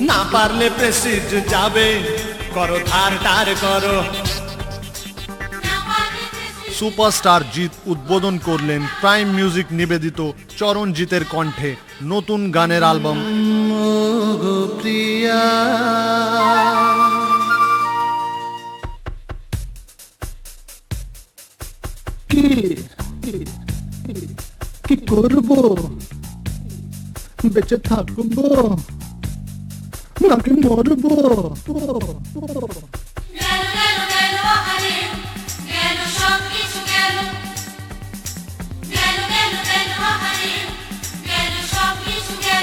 না পারলে প্রেস্টিজ যাবে, করো ধার টার করো। সুপারস্টার জিৎ উদ্বোধন করলেন প্রাইম মিউজিক নিবেদিত চরণজিতের কণ্ঠে নতুন গানের অ্যালবাম গো প্রিয়া। কি করব, বেঁচে থাকবো নাকি মরবো?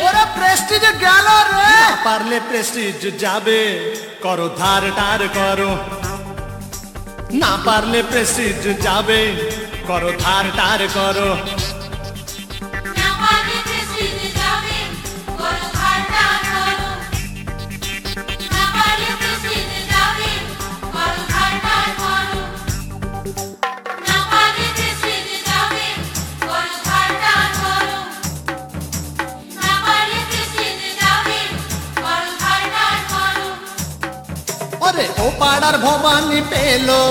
ওরা প্রেস্টিজ গেল রে। না পারলে প্রেস্টিজ যাবে, করো ধার টার করো। না পারলে প্রেস্টিজ যাবে, করো ধার টার করো। ওরে ও পাড়ার ভবানী পেলো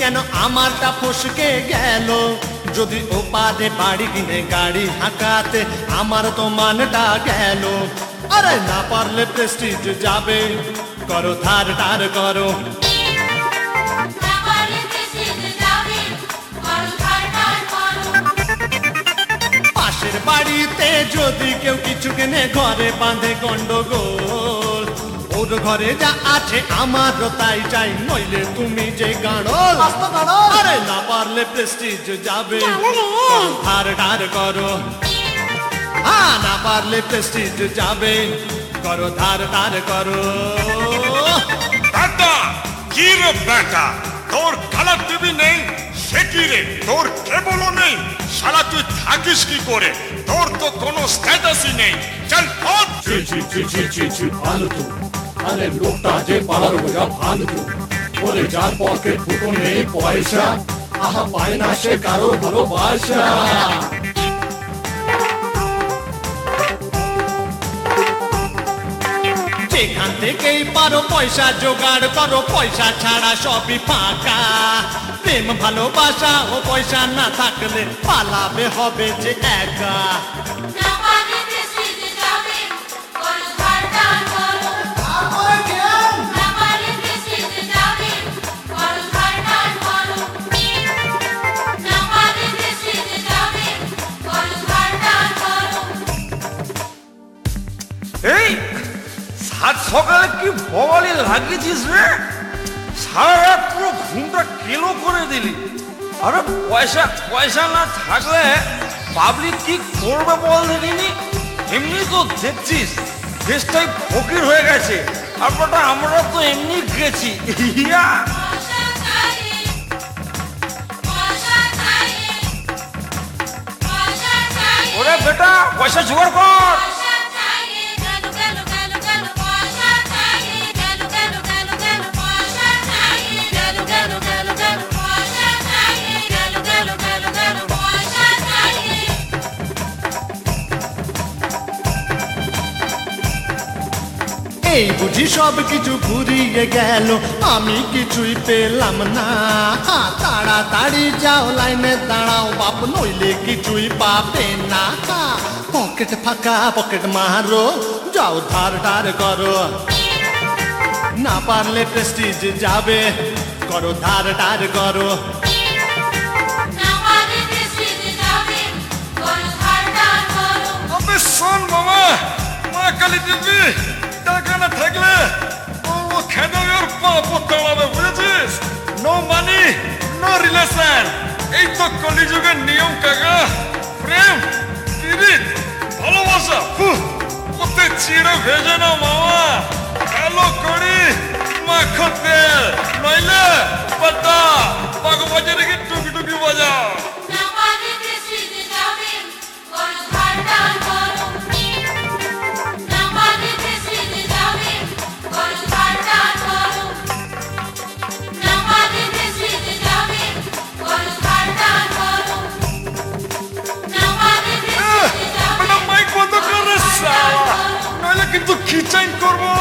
কেন আমারটা ফসকে গেল? যদি ও পারে বাড়ি কিনে গাড়ি হাঁকাতে আমার তো মানটা গেল। আরে না পারলে প্রেস্টিজ যাবে, করো ধার টার করো। পাশের বাড়িতে যদি কেউ কিছু কেনে ঘরে বাঁধে গন্ডগোল। ওর ঘরে যা আছে আমারও তাই চাই, নইলে তুমি যে গাড়ল। আরে না পারলে প্রেস্টিজ যাবে, ধার টার করো। হ্যাঁ না পারলে প্রেস্টিজ যাবে, করো ধার টার করো। বেটা কি রে বেটা, তোর কালার টিভি নেই সে কি রে, তোর কেবলও নেই, শালা তুই থাকিস কি করে? তোর তো কোনো স্ট্যাটাসই নেই, চল পথ। ফালতু, আরে লোকটা যে পাড়ার বোঝা ফালতু। বলে যার পকেট ফুটো নেই পয়সা, আহা পায় না সে কারো ভালোবাসা। যেখান থেকেই পারো পয়সা জোগাড় করো, পয়সা ছাড়া সবই ফাঁকা। প্রেম ভালোবাসা ও পয়সা না থাকলে পালাবে হবে যে একা। এই সাত সকালে কি বলি লাগিয়েছিস রে? সারা রাত পুরো ঘুমটা কেলো করে দিলি। আরে পয়সা পয়সা না থাকলে পাবলিক কি করবে বল দেখিনি? এমনি তো দেখছিস দেশটাই ফকির হয়ে গেছে, আর বেটা আমরা তো এমনি গেছি। ইয়া ওরে বেটা পয়সা জোগাড় কর। এই বুঝি সব কিছু ফুরিয়ে গেল, আমি কিছুই পেলাম না। তাড়াতাড়ি যাও লাইনে দাঁড়াও বাপ, নইলে কিছুই পাবে না। পকেট ফাঁকা পকেট মারো, যাও ধার টার করো। না পারলে প্রেস্টিজ যাবে, করো ধার টার করো। আবে শোন মামা, মা কালী দেবী টাকা না থাকলে ও খেদে ওর পাপও তাড়াবে, বুঝেছিস? নো মানি নো রিলেশন, এই তো কলিযুগের নিয়ম কাকা। প্রেম প্রীতি ভালোবাসা ওতে চিড়ে ভেজে না মামা, ভালো করি মাখো তেল, নইলে পাতা বাগবাজে রেখে টুকি বাজাও। কিন্তু খিচাইন করবো